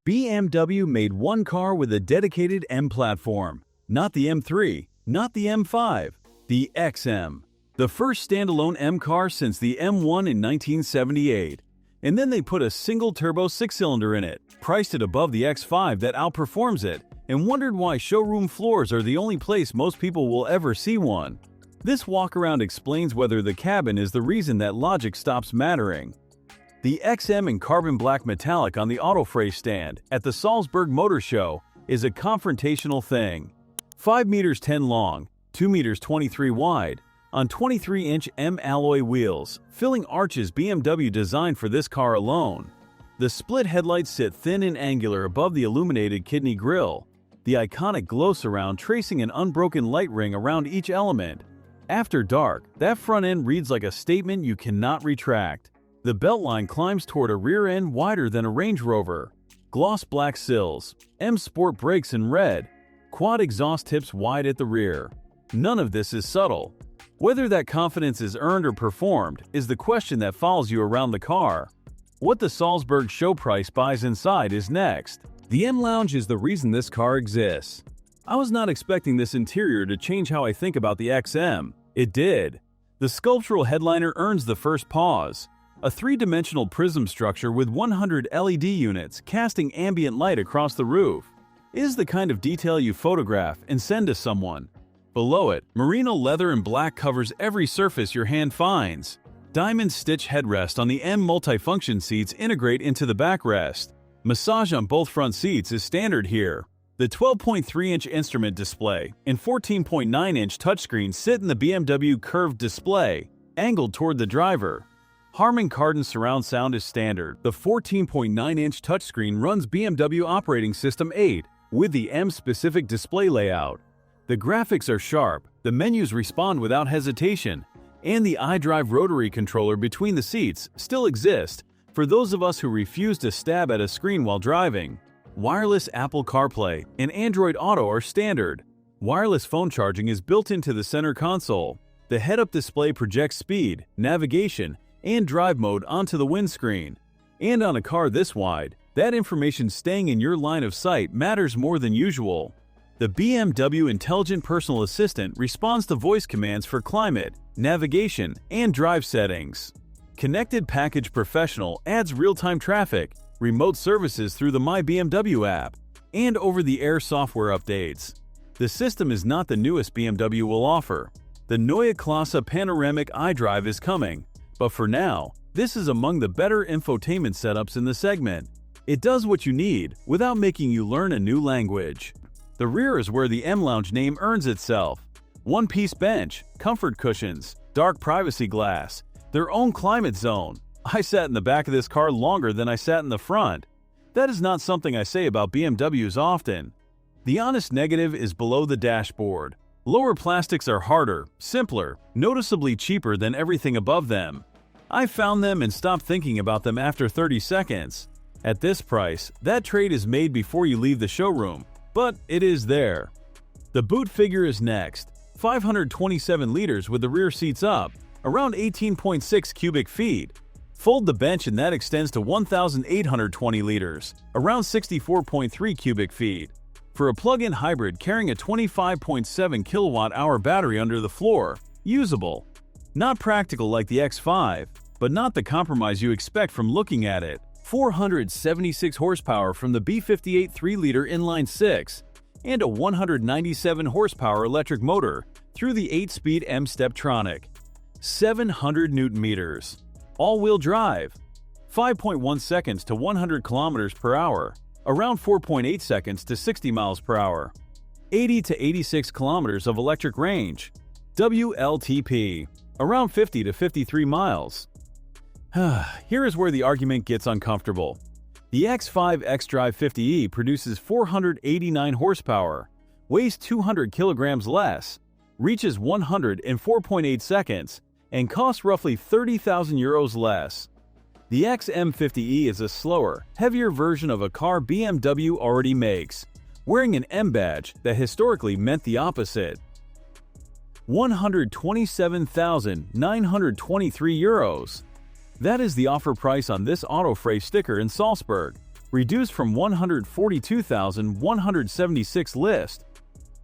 BMW made one car with a dedicated M platform. Not the M3, not the M5, the XM. The first standalone M car since the M1 in 1978. And then they put a single-turbo six-cylinder in it, priced it above the X5 that outperforms it, and wondered why showroom floors are the only place most people will ever see one. This walk-around explains whether the cabin is the reason that logic stops mattering. The XM in carbon black metallic on the AutoFrey stand at the Salzburg Motor Show is a confrontational thing. 5 meters 10 long, 2 meters 23 wide, on 23-inch M alloy wheels, filling arches BMW designed for this car alone. The split headlights sit thin and angular above the illuminated kidney grille, the iconic glow surround tracing an unbroken light ring around each element. After dark, that front end reads like a statement you cannot retract. The beltline climbs toward a rear end wider than a Range Rover. Gloss black sills, M Sport brakes in red, quad exhaust tips wide at the rear. None of this is subtle. Whether that confidence is earned or performed is the question that follows you around the car. What the Salzburg show price buys inside is next. The M Lounge is the reason this car exists. I was not expecting this interior to change how I think about the XM. It did. The sculptural headliner earns the first pause. A three-dimensional prism structure with 100 LED units casting ambient light across the roof is the kind of detail you photograph and send to someone. Below it, merino leather and black covers every surface your hand finds. Diamond stitch headrest on the M multifunction seats integrate into the backrest. Massage on both front seats is standard here. The 12.3-inch instrument display and 14.9-inch touchscreen sit in the BMW curved display, angled toward the driver. Harman Kardon surround sound is standard. The 14.9-inch touchscreen runs BMW Operating System 8 with the M-specific display layout. The graphics are sharp, the menus respond without hesitation, and the iDrive rotary controller between the seats still exists for those of us who refuse to stab at a screen while driving. Wireless Apple CarPlay and Android Auto are standard. Wireless phone charging is built into the center console. The head-up display projects speed, navigation, and drive mode onto the windscreen. And on a car this wide, that information staying in your line of sight matters more than usual. The BMW Intelligent Personal Assistant responds to voice commands for climate, navigation, and drive settings. Connected Package Professional adds real-time traffic, remote services through the My BMW app, and over-the-air software updates. The system is not the newest BMW will offer. The Neue Klasse Panoramic iDrive is coming, but for now, this is among the better infotainment setups in the segment. It does what you need without making you learn a new language. The rear is where the M Lounge name earns itself. One-piece bench, comfort cushions, dark privacy glass, their own climate zone. I sat in the back of this car longer than I sat in the front. That is not something I say about BMWs often. The honest negative is below the dashboard. Lower plastics are harder, simpler, noticeably cheaper than everything above them. I found them and stopped thinking about them after 30 seconds. At this price, that trade is made before you leave the showroom, but it is there. The boot figure is next. 527 liters with the rear seats up, around 18.6 cubic feet. Fold the bench and that extends to 1,820 liters, around 64.3 cubic feet. For a plug-in hybrid carrying a 25.7 kilowatt-hour battery under the floor, usable. Not practical like the X5, but not the compromise you expect from looking at it. 476 horsepower from the B58 3-liter inline-six, and a 197 horsepower electric motor through the 8-speed M Steptronic. 700 Nm. All-wheel drive. 5.1 seconds to 100 km per hour. Around 4.8 seconds to 60 miles per hour. 80 to 86 kilometers of electric range. WLTP. Around 50 to 53 miles. Here is where the argument gets uncomfortable. The X5 xDrive 50e produces 489 horsepower, weighs 200 kilograms less, reaches 100 in 4.8 seconds, and costs roughly 30,000 euros less. The XM50e is a slower, heavier version of a car BMW already makes, wearing an M badge that historically meant the opposite. 127,923 euros. That is the offer price on this AutoFrey sticker in Salzburg. reduced from 142,176 list.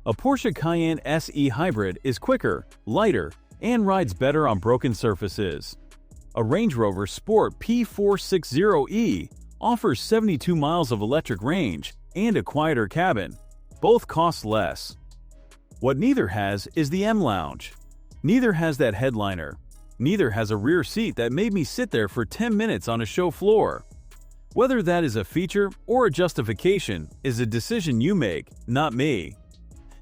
A Porsche Cayenne SE Hybrid is quicker, lighter, and rides better on broken surfaces. A Range Rover Sport P460e offers 72 miles of electric range and a quieter cabin. Both cost less. What neither has is the M Lounge. Neither has that headliner. Neither has a rear seat that made me sit there for 10 minutes on a show floor. Whether that is a feature or a justification is a decision you make, not me.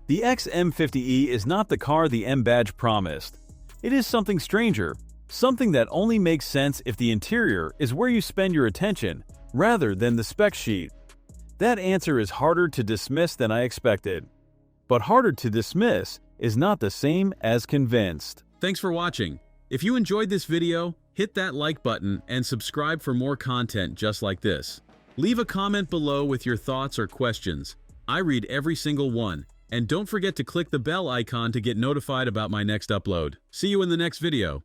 The XM50e is not the car the M badge promised. It is something stranger, something that only makes sense if the interior is where you spend your attention rather than the spec sheet. That answer is harder to dismiss than I expected. But harder to dismiss is not the same as convinced. Thanks for watching. If you enjoyed this video, hit that like button and subscribe for more content just like this. Leave a comment below with your thoughts or questions. I read every single one. And don't forget to click the bell icon to get notified about my next upload. See you in the next video.